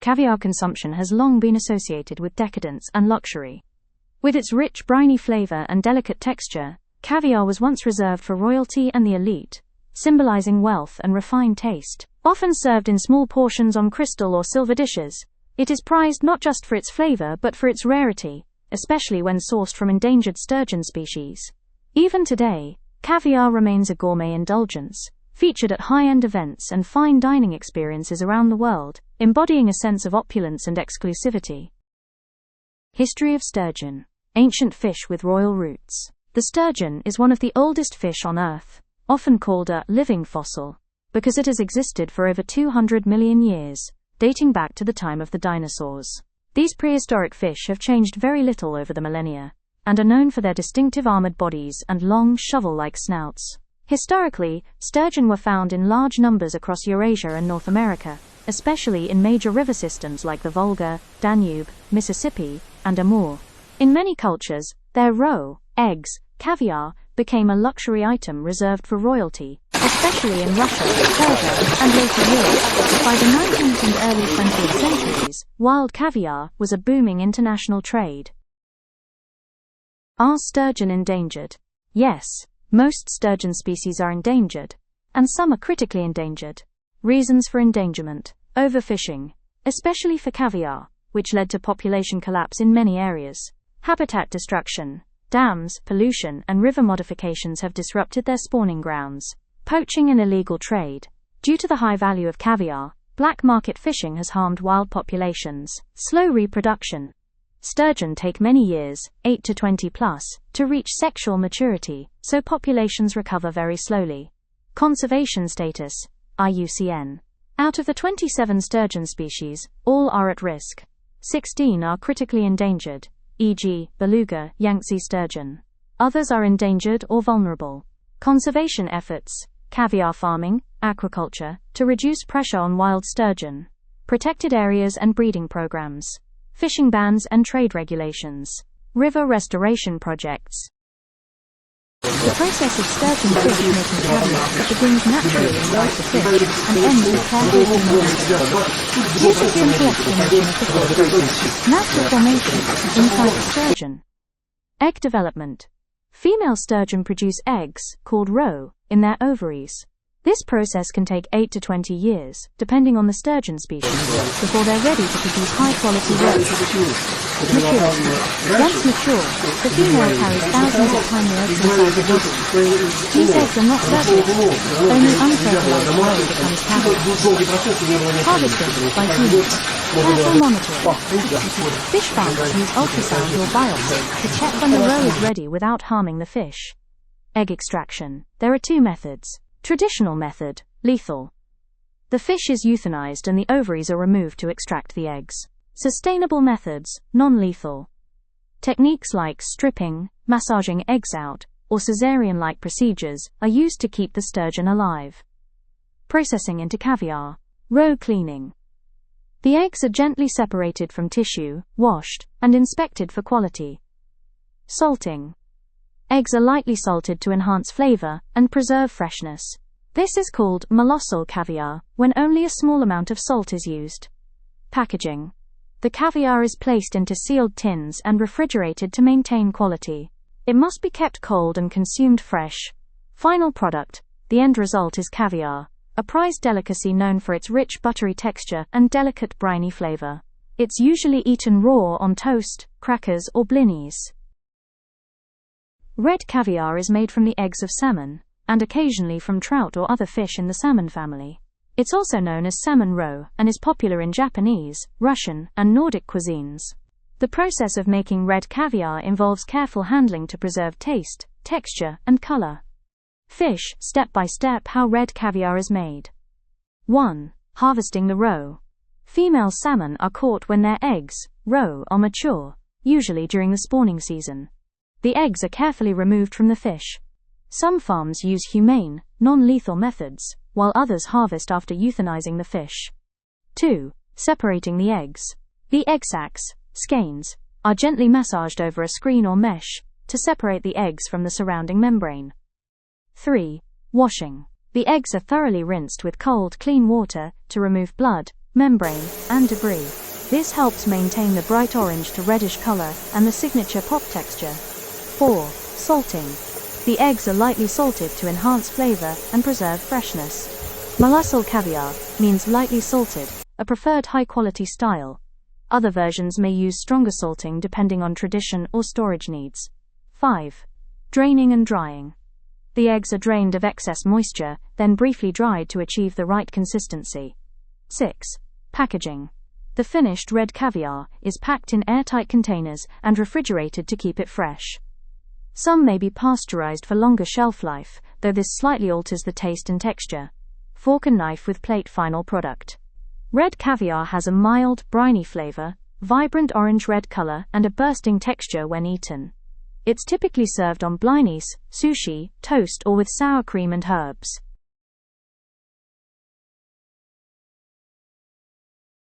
caviar consumption has long been associated with decadence and luxury. With its rich, briny flavor and delicate texture, caviar was once reserved for royalty and the elite, symbolizing wealth and refined taste. Often served in small portions on crystal or silver dishes, it is prized not just for its flavor but for its rarity, especially when sourced from endangered sturgeon species. Even today, caviar remains a gourmet indulgence, featured at high-end events and fine dining experiences around the world, embodying a sense of opulence and exclusivity. History of sturgeon. Ancient fish with royal roots. The sturgeon is one of the oldest fish on Earth, often called a living fossil, because it has existed for over 200 million years, dating back to the time of the dinosaurs. These prehistoric fish have changed very little over the millennia, and are known for their distinctive armored bodies and long, shovel-like snouts. Historically, sturgeon were found in large numbers across Eurasia and North America, especially in major river systems like the Volga, Danube, Mississippi, and Amur. In many cultures, their roe, eggs, caviar, became a luxury item reserved for royalty, especially in Russia, Persia, and later Europe. By the 19th and early 20th centuries, wild caviar was a booming international trade. Are sturgeon endangered? Yes, most sturgeon species are endangered, and some are critically endangered. Reasons for endangerment: overfishing, especially for caviar, which led to population collapse in many areas. Habitat destruction. Dams, pollution, and river modifications have disrupted their spawning grounds. Poaching and illegal trade. Due to the high value of caviar, black market fishing has harmed wild populations. Slow reproduction. Sturgeon take many years, 8 to 20 plus, to reach sexual maturity, so populations recover very slowly. Conservation status, IUCN. Out of the 27 sturgeon species, all are at risk. 16 are critically endangered, e.g., beluga, Yangtze sturgeon. Others are endangered or vulnerable. Conservation efforts, caviar farming, aquaculture, to reduce pressure on wild sturgeon. Protected areas and breeding programs. Fishing bans and trade regulations. River restoration projects. The process of sturgeon fish making caviar begins naturally in life of fish and ends with careful humidity. Here's a simple explanation of the full process. Natural formation inside the sturgeon. Egg development. Female sturgeon produce eggs, called roe, in their ovaries. This process can take 8 to 20 years, depending on the sturgeon species, before they're ready to produce high-quality roe. Maturity. Once mature, the female carries thousands of tiny eggs inside the body. These eggs are not fertilized, only unfertilized roe becomes caviar. Harvesting by humans. Careful monitoring. Fish farmers use ultrasound or biopsy to check when the roe is ready without harming the fish. Egg extraction. There are two methods. Traditional method, lethal. The fish is euthanized and the ovaries are removed to extract the eggs. Sustainable methods, non-lethal. Techniques like stripping, massaging eggs out, or cesarean-like procedures are used to keep the sturgeon alive. Processing into caviar. Roe cleaning. The eggs are gently separated from tissue, washed, and inspected for quality. Salting. Eggs are lightly salted to enhance flavor and preserve freshness. This is called molossal caviar, when only a small amount of salt is used. Packaging. The caviar is placed into sealed tins and refrigerated to maintain quality. It must be kept cold and consumed fresh. Final product. The end result is caviar, a prized delicacy known for its rich buttery texture and delicate briny flavor. It's usually eaten raw on toast, crackers, or blinis. Red caviar is made from the eggs of salmon, and occasionally from trout or other fish in the salmon family. It's also known as salmon roe and is popular in Japanese, Russian, and Nordic cuisines. The process of making red caviar involves careful handling to preserve taste, texture, and color. Fish, step by step how red caviar is made. 1. Harvesting the roe. Female salmon are caught when their eggs, roe, are mature, usually during the spawning season. The eggs are carefully removed from the fish. Some farms use humane, non-lethal methods, while others harvest after euthanizing the fish. 2. Separating the eggs. The egg sacs, skeins, are gently massaged over a screen or mesh to separate the eggs from the surrounding membrane. 3. Washing. The eggs are thoroughly rinsed with cold, clean water to remove blood, membrane, and debris. This helps maintain the bright orange to reddish color and the signature pop texture. 4. Salting. The eggs are lightly salted to enhance flavor and preserve freshness. Mollusul caviar means lightly salted, a preferred high-quality style. Other versions may use stronger salting depending on tradition or storage needs. 5. Draining and drying. The eggs are drained of excess moisture, then briefly dried to achieve the right consistency. 6. Packaging. The finished red caviar is packed in airtight containers and refrigerated to keep it fresh. Some may be pasteurized for longer shelf life, though this slightly alters the taste and texture. Fork and knife with plate. Final product. Red caviar has a mild, briny flavor, vibrant orange-red color, and a bursting texture when eaten. It's typically served on blinis, sushi, toast, or with sour cream and herbs.